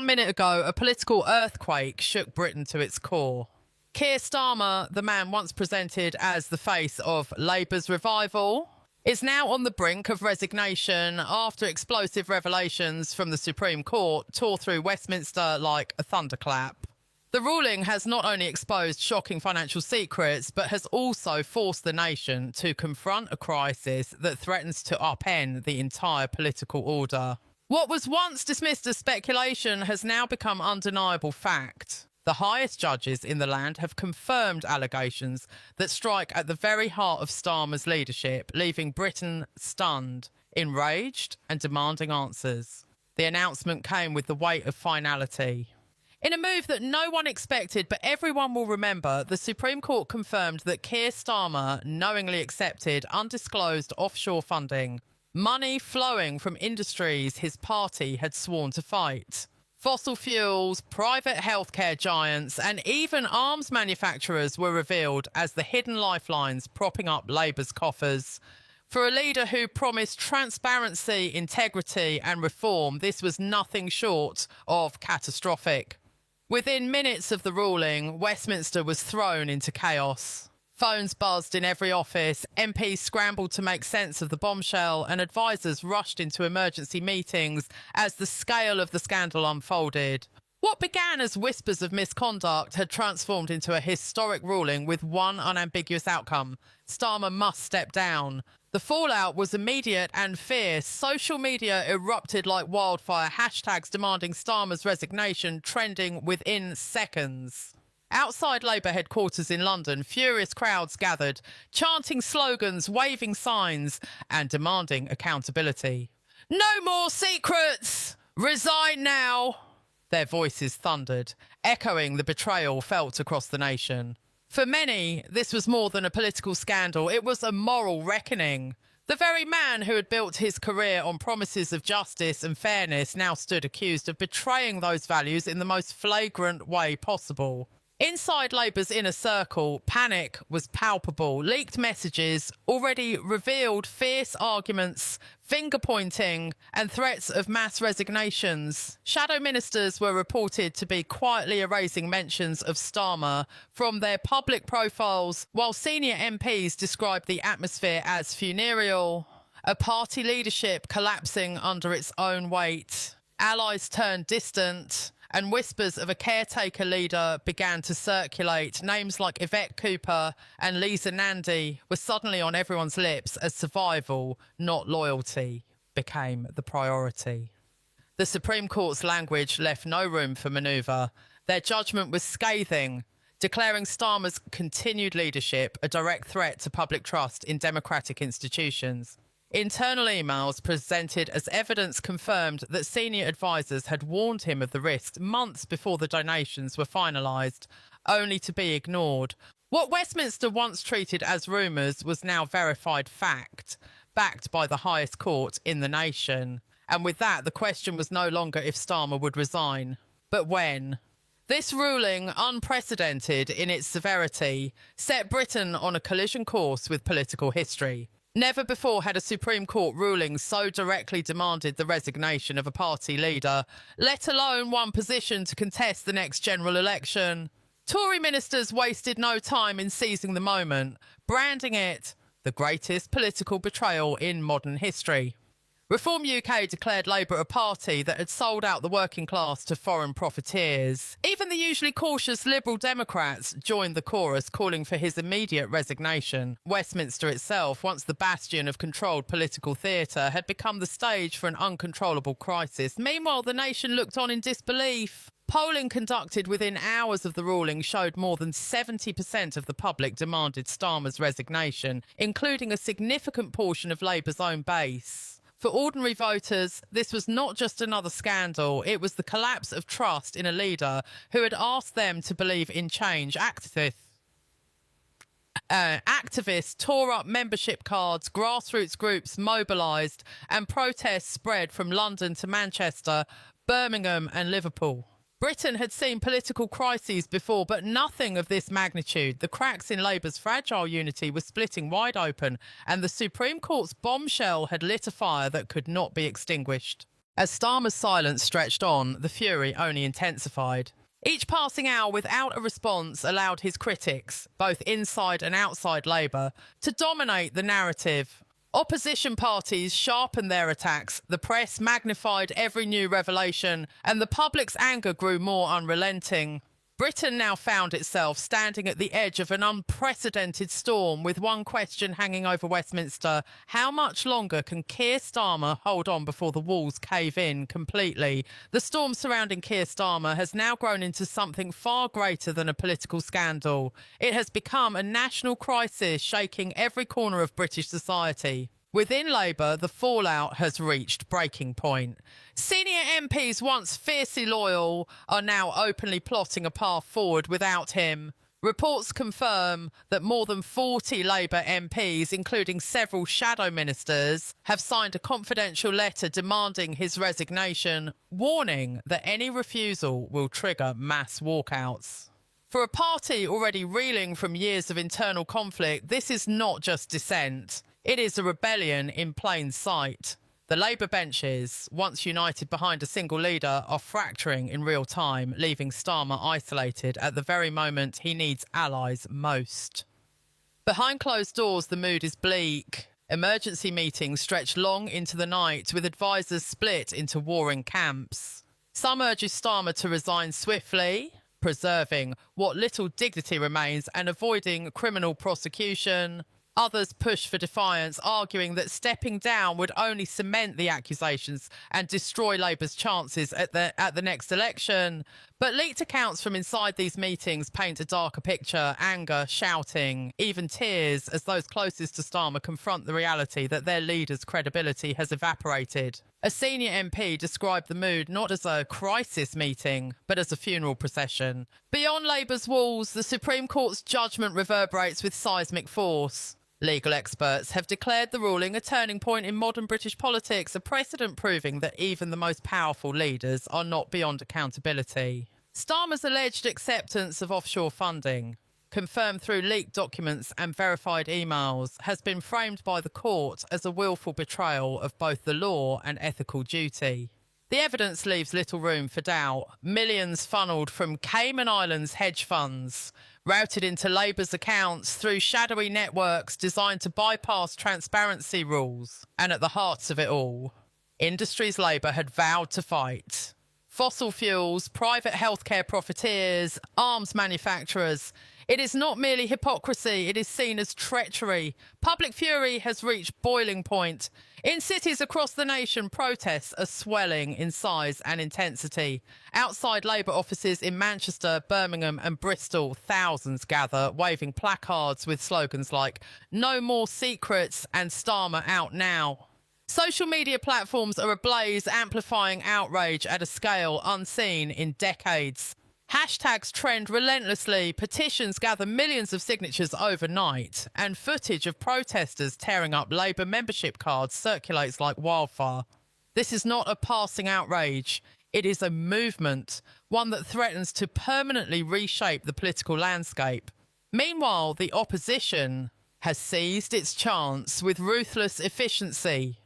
1 minute ago, a political earthquake shook Britain to its core. Keir Starmer, the man once presented as the face of Labour's revival, is now on the brink of resignation after explosive revelations from the Supreme Court tore through Westminster like a thunderclap. The ruling has not only exposed shocking financial secrets, but has also forced the nation to confront a crisis that threatens to upend the entire political order. What was once dismissed as speculation has now become undeniable fact. The highest judges in the land have confirmed allegations that strike at the very heart of Starmer's leadership, leaving Britain stunned, enraged and demanding answers. The announcement came with the weight of finality. In a move that no one expected, but everyone will remember, the Supreme Court confirmed that Keir Starmer knowingly accepted undisclosed offshore funding, money flowing from industries his party had sworn to fight. Fossil fuels, private healthcare giants, and even arms manufacturers were revealed as the hidden lifelines propping up Labour's coffers. For a leader who promised transparency, integrity and reform, this was nothing short of catastrophic. Within minutes of the ruling, Westminster was thrown into chaos. Phones buzzed in every office, MPs scrambled to make sense of the bombshell, and advisers rushed into emergency meetings as the scale of the scandal unfolded. What began as whispers of misconduct had transformed into a historic ruling with one unambiguous outcome: Starmer must step down. The fallout was immediate and fierce. Social media erupted like wildfire, hashtags demanding Starmer's resignation trending within seconds. Outside Labour headquarters in London, furious crowds gathered, chanting slogans, waving signs, and demanding accountability. "No more secrets! Resign now!" Their voices thundered, echoing the betrayal felt across the nation. For many, this was more than a political scandal. It was a moral reckoning. The very man who had built his career on promises of justice and fairness now stood accused of betraying those values in the most flagrant way possible. Inside Labour's inner circle, panic was palpable. Leaked messages already revealed fierce arguments, finger-pointing and threats of mass resignations. Shadow ministers were reported to be quietly erasing mentions of Starmer from their public profiles, while senior MPs described the atmosphere as funereal, a party leadership collapsing under its own weight. Allies turned distant, and whispers of a caretaker leader began to circulate. Names like Yvette Cooper and Lisa Nandy were suddenly on everyone's lips as survival, not loyalty, became the priority. The Supreme Court's language left no room for manoeuvre. Their judgment was scathing, declaring Starmer's continued leadership a direct threat to public trust in democratic institutions. Internal emails presented as evidence confirmed that senior advisers had warned him of the risks months before the donations were finalised, only to be ignored. What Westminster once treated as rumours was now verified fact, backed by the highest court in the nation. And with that, the question was no longer if Starmer would resign, but when. This ruling, unprecedented in its severity, set Britain on a collision course with political history. Never before had a Supreme Court ruling so directly demanded the resignation of a party leader, let alone one positioned to contest the next general election. Tory ministers wasted no time in seizing the moment, branding it the greatest political betrayal in modern history. Reform UK declared Labour a party that had sold out the working class to foreign profiteers. Even the usually cautious Liberal Democrats joined the chorus, calling for his immediate resignation. Westminster itself, once the bastion of controlled political theatre, had become the stage for an uncontrollable crisis. Meanwhile, the nation looked on in disbelief. Polling conducted within hours of the ruling showed more than 70% of the public demanded Starmer's resignation, including a significant portion of Labour's own base. For ordinary voters, this was not just another scandal. It was the collapse of trust in a leader who had asked them to believe in change. Activists tore up membership cards, grassroots groups mobilised, and protests spread from London to Manchester, Birmingham and Liverpool. Britain had seen political crises before, but nothing of this magnitude. The cracks in Labour's fragile unity were splitting wide open, and the Supreme Court's bombshell had lit a fire that could not be extinguished. As Starmer's silence stretched on, the fury only intensified. Each passing hour without a response allowed his critics, both inside and outside Labour, to dominate the narrative. Opposition parties sharpened their attacks, the press magnified every new revelation, and the public's anger grew more unrelenting. Britain now found itself standing at the edge of an unprecedented storm, with one question hanging over Westminster: how much longer can Keir Starmer hold on before the walls cave in completely? The storm surrounding Keir Starmer has now grown into something far greater than a political scandal. It has become a national crisis shaking every corner of British society. Within Labour, the fallout has reached breaking point. Senior MPs, once fiercely loyal, are now openly plotting a path forward without him. Reports confirm that more than 40 Labour MPs, including several shadow ministers, have signed a confidential letter demanding his resignation, warning that any refusal will trigger mass walkouts. For a party already reeling from years of internal conflict, this is not just dissent. It is a rebellion in plain sight. The Labour benches, once united behind a single leader, are fracturing in real time, leaving Starmer isolated at the very moment he needs allies most. Behind closed doors, the mood is bleak. Emergency meetings stretch long into the night, with advisers split into warring camps. Some urge Starmer to resign swiftly, preserving what little dignity remains and avoiding criminal prosecution. Others push for defiance, arguing that stepping down would only cement the accusations and destroy Labour's chances at the next election. But leaked accounts from inside these meetings paint a darker picture: anger, shouting, even tears, as those closest to Starmer confront the reality that their leader's credibility has evaporated. A senior MP described the mood not as a crisis meeting, but as a funeral procession. Beyond Labour's walls, the Supreme Court's judgment reverberates with seismic force. Legal experts have declared the ruling a turning point in modern British politics, a precedent proving that even the most powerful leaders are not beyond accountability. Starmer's alleged acceptance of offshore funding, confirmed through leaked documents and verified emails, has been framed by the court as a willful betrayal of both the law and ethical duty. The evidence leaves little room for doubt. Millions funnelled from Cayman Islands hedge funds, routed into Labour's accounts through shadowy networks designed to bypass transparency rules. And at the heart of it all, industries Labour had vowed to fight. Fossil fuels, private healthcare profiteers, arms manufacturers. It is not merely hypocrisy, it is seen as treachery. Public fury has reached boiling point. In cities across the nation, protests are swelling in size and intensity. Outside Labour offices in Manchester, Birmingham and Bristol, thousands gather, waving placards with slogans like "No more secrets" and "Starmer out now." Social media platforms are ablaze, amplifying outrage at a scale unseen in decades. Hashtags trend relentlessly, petitions gather millions of signatures overnight, and footage of protesters tearing up Labour membership cards circulates like wildfire. This is not a passing outrage. It is a movement, one that threatens to permanently reshape the political landscape. Meanwhile, the opposition has seized its chance with ruthless efficiency.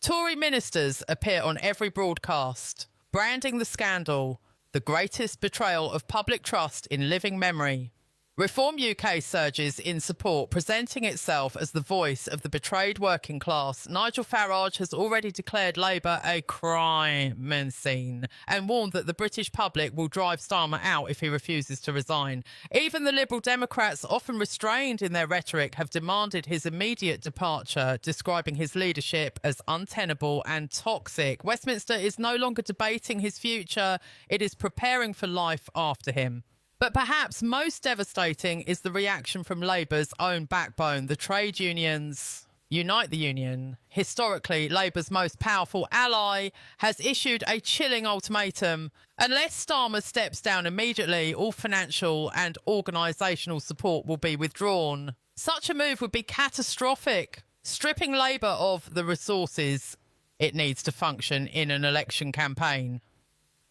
Tory ministers appear on every broadcast, branding the scandal the greatest betrayal of public trust in living memory. Reform UK surges in support, presenting itself as the voice of the betrayed working class. Nigel Farage has already declared Labour a crime scene and warned that the British public will drive Starmer out if he refuses to resign. Even the Liberal Democrats, often restrained in their rhetoric, have demanded his immediate departure, describing his leadership as untenable and toxic. Westminster is no longer debating his future, it is preparing for life after him. But perhaps most devastating is the reaction from Labour's own backbone, the trade unions. Unite the Union, historically Labour's most powerful ally, has issued a chilling ultimatum. Unless Starmer steps down immediately, all financial and organisational support will be withdrawn. Such a move would be catastrophic, stripping Labour of the resources it needs to function in an election campaign.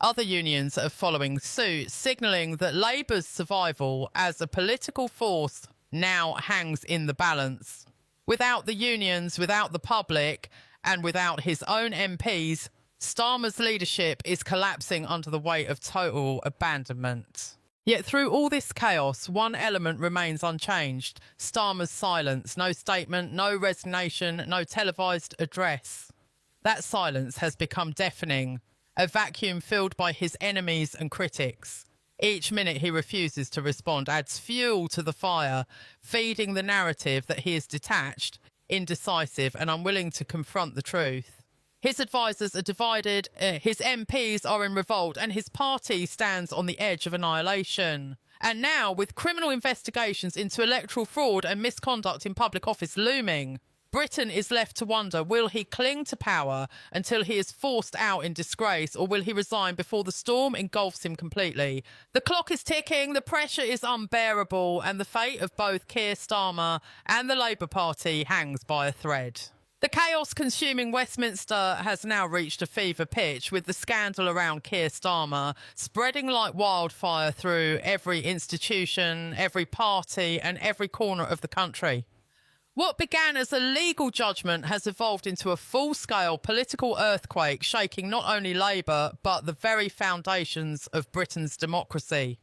Other unions are following suit, signalling that Labour's survival as a political force now hangs in the balance. Without the unions, without the public, and without his own MPs, Starmer's leadership is collapsing under the weight of total abandonment. Yet through all this chaos, one element remains unchanged: Starmer's silence. No statement, no resignation, no televised address. That silence has become deafening, a vacuum filled by his enemies and critics. Each minute he refuses to respond adds fuel to the fire, feeding the narrative that he is detached, indecisive, and unwilling to confront the truth. His advisors are divided, his MPs are in revolt, and his party stands on the edge of annihilation. And now, with criminal investigations into electoral fraud and misconduct in public office looming, Britain is left to wonder, will he cling to power until he is forced out in disgrace, or will he resign before the storm engulfs him completely? The clock is ticking, the pressure is unbearable, and the fate of both Keir Starmer and the Labour Party hangs by a thread. The chaos-consuming Westminster has now reached a fever pitch, with the scandal around Keir Starmer spreading like wildfire through every institution, every party and every corner of the country. What began as a legal judgment has evolved into a full-scale political earthquake, shaking not only Labour but the very foundations of Britain's democracy.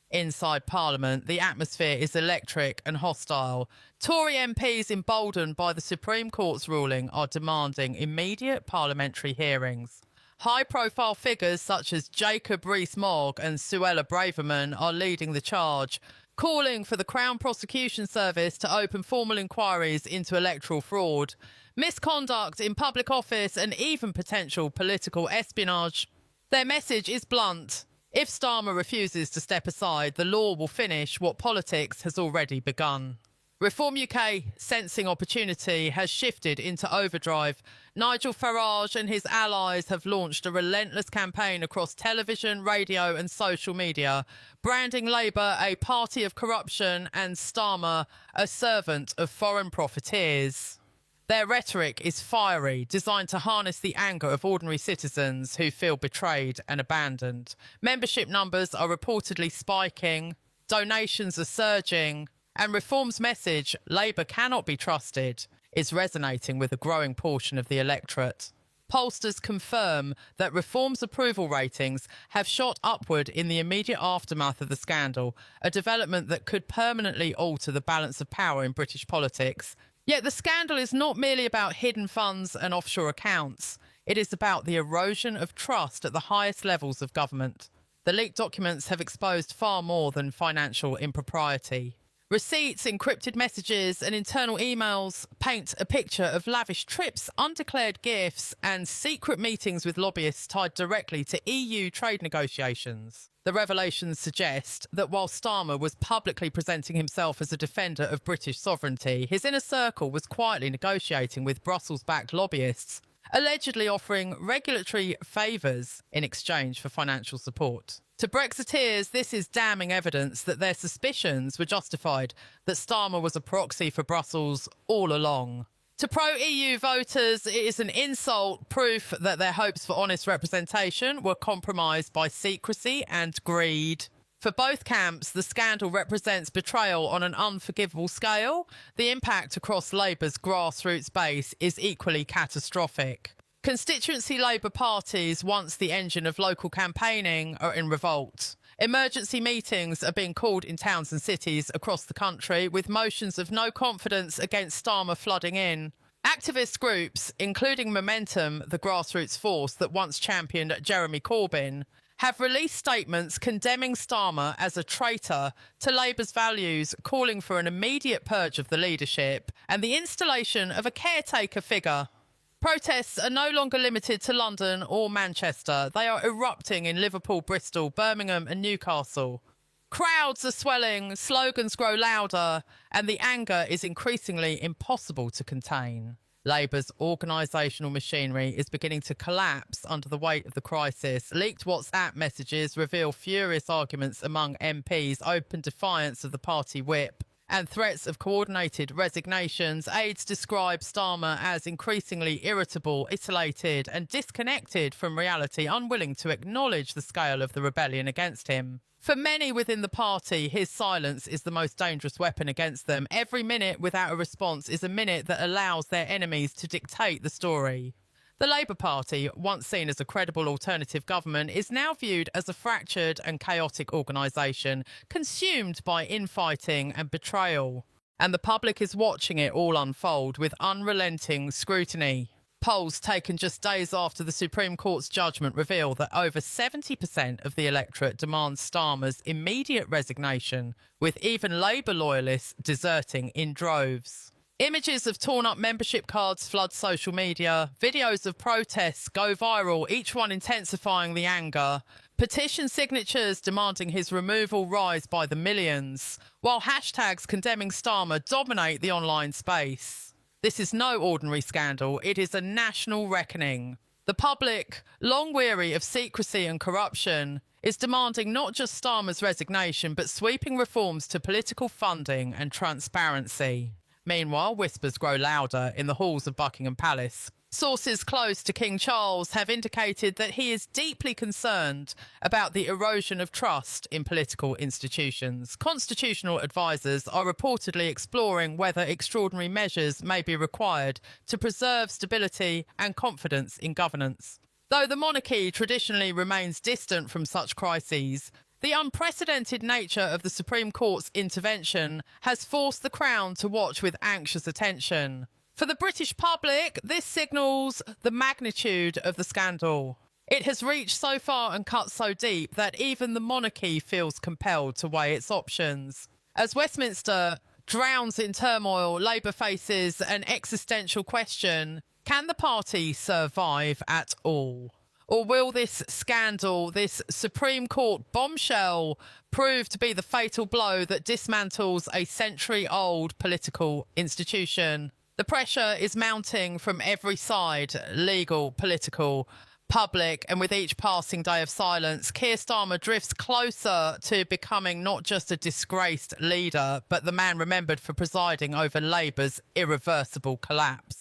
Inside Parliament, the atmosphere is electric and hostile. Tory MPs, emboldened by the Supreme Court's ruling, are demanding immediate parliamentary hearings. High-profile figures such as Jacob Rees-Mogg and Suella Braverman are leading the charge, calling for the Crown Prosecution Service to open formal inquiries into electoral fraud, misconduct in public office, and even potential political espionage. Their message is blunt: if Starmer refuses to step aside, the law will finish what politics has already begun. Reform UK, sensing opportunity, has shifted into overdrive. Nigel Farage and his allies have launched a relentless campaign across television, radio and social media, branding Labour a party of corruption and Starmer a servant of foreign profiteers. Their rhetoric is fiery, designed to harness the anger of ordinary citizens who feel betrayed and abandoned. Membership numbers are reportedly spiking, donations are surging, and Reform's message, Labour cannot be trusted, is resonating with a growing portion of the electorate. Pollsters confirm that Reform's approval ratings have shot upward in the immediate aftermath of the scandal, a development that could permanently alter the balance of power in British politics. Yet the scandal is not merely about hidden funds and offshore accounts. It is about the erosion of trust at the highest levels of government. The leaked documents have exposed far more than financial impropriety. Receipts, encrypted messages and internal emails paint a picture of lavish trips, undeclared gifts and secret meetings with lobbyists tied directly to EU trade negotiations. The revelations suggest that while Starmer was publicly presenting himself as a defender of British sovereignty, his inner circle was quietly negotiating with Brussels-backed lobbyists, allegedly offering regulatory favours in exchange for financial support. To Brexiteers, this is damning evidence that their suspicions were justified, that Starmer was a proxy for Brussels all along. To pro-EU voters, it is an insult, proof that their hopes for honest representation were compromised by secrecy and greed. For both camps, the scandal represents betrayal on an unforgivable scale. The impact across Labour's grassroots base is equally catastrophic. Constituency Labour parties, once the engine of local campaigning, are in revolt. Emergency meetings are being called in towns and cities across the country, with motions of no confidence against Starmer flooding in. Activist groups, including Momentum, the grassroots force that once championed Jeremy Corbyn, have released statements condemning Starmer as a traitor to Labour's values, calling for an immediate purge of the leadership and the installation of a caretaker figure. Protests are no longer limited to London or Manchester. They are erupting in Liverpool, Bristol, Birmingham and Newcastle. Crowds are swelling, slogans grow louder, and the anger is increasingly impossible to contain. Labour's organisational machinery is beginning to collapse under the weight of the crisis. Leaked WhatsApp messages reveal furious arguments among MPs, open defiance of the party whip, and threats of coordinated resignations. Aides describe Starmer as increasingly irritable, isolated and disconnected from reality, unwilling to acknowledge the scale of the rebellion against him. For many within the party, his silence is the most dangerous weapon against them. Every minute without a response is a minute that allows their enemies to dictate the story. The Labour Party, once seen as a credible alternative government, is now viewed as a fractured and chaotic organisation, consumed by infighting and betrayal. And the public is watching it all unfold with unrelenting scrutiny. Polls taken just days after the Supreme Court's judgment reveal that over 70% of the electorate demands Starmer's immediate resignation, with even Labour loyalists deserting in droves. Images of torn-up membership cards flood social media. Videos of protests go viral, each one intensifying the anger. Petition signatures demanding his removal rise by the millions, while hashtags condemning Starmer dominate the online space. This is no ordinary scandal. It is a national reckoning. The public, long weary of secrecy and corruption, is demanding not just Starmer's resignation, but sweeping reforms to political funding and transparency. Meanwhile, whispers grow louder in the halls of Buckingham Palace. Sources close to King Charles have indicated that he is deeply concerned about the erosion of trust in political institutions. Constitutional advisers are reportedly exploring whether extraordinary measures may be required to preserve stability and confidence in governance. Though the monarchy traditionally remains distant from such crises, the unprecedented nature of the Supreme Court's intervention has forced the Crown to watch with anxious attention. For the British public, this signals the magnitude of the scandal. It has reached so far and cut so deep that even the monarchy feels compelled to weigh its options. As Westminster drowns in turmoil, Labour faces an existential question: can the party survive at all? Or will this scandal, this Supreme Court bombshell, prove to be the fatal blow that dismantles a century-old political institution? The pressure is mounting from every side, legal, political, public, and with each passing day of silence, Keir Starmer drifts closer to becoming not just a disgraced leader, but the man remembered for presiding over Labour's irreversible collapse.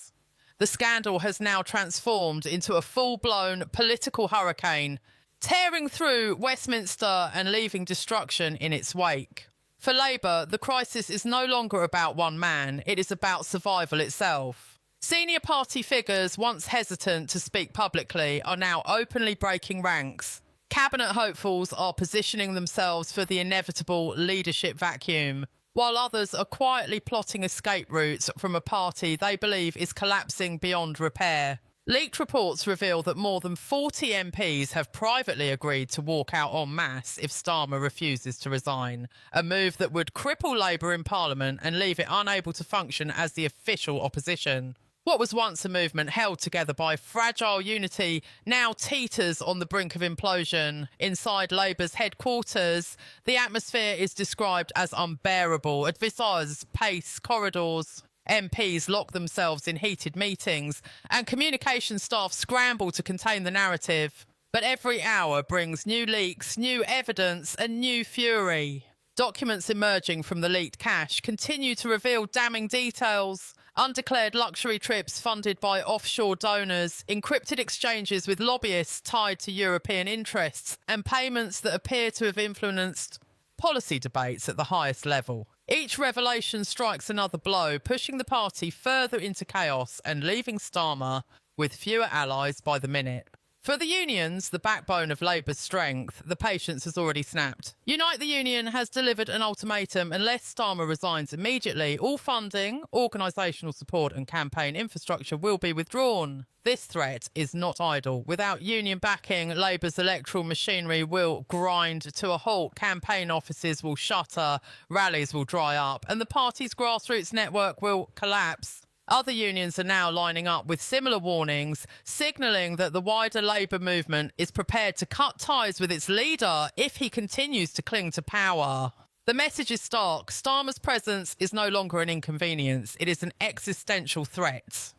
The scandal has now transformed into a full-blown political hurricane, tearing through Westminster and leaving destruction in its wake. For Labour, the crisis is no longer about one man, it is about survival itself. Senior party figures, once hesitant to speak publicly, are now openly breaking ranks. Cabinet hopefuls are positioning themselves for the inevitable leadership vacuum, while others are quietly plotting escape routes from a party they believe is collapsing beyond repair. Leaked reports reveal that more than 40 MPs have privately agreed to walk out en masse if Starmer refuses to resign, a move that would cripple Labour in Parliament and leave it unable to function as the official opposition. What was once a movement held together by fragile unity now teeters on the brink of implosion. Inside Labour's headquarters, the atmosphere is described as unbearable. Advisors pace corridors, MPs lock themselves in heated meetings, and communication staff scramble to contain the narrative. But every hour brings new leaks, new evidence, and new fury. Documents emerging from the leaked cache continue to reveal damning details. Undeclared luxury trips funded by offshore donors, encrypted exchanges with lobbyists tied to European interests, and payments that appear to have influenced policy debates at the highest level. Each revelation strikes another blow, pushing the party further into chaos and leaving Starmer with fewer allies by the minute. For the unions, the backbone of Labour's strength, the patience has already snapped. Unite the Union has delivered an ultimatum: unless Starmer resigns immediately, all funding, organisational support and campaign infrastructure will be withdrawn. This threat is not idle. Without union backing, Labour's electoral machinery will grind to a halt. Campaign offices will shutter, rallies will dry up, and the party's grassroots network will collapse. Other unions are now lining up with similar warnings, signalling that the wider Labour movement is prepared to cut ties with its leader if he continues to cling to power. The message is stark. Starmer's presence is no longer an inconvenience. It is an existential threat.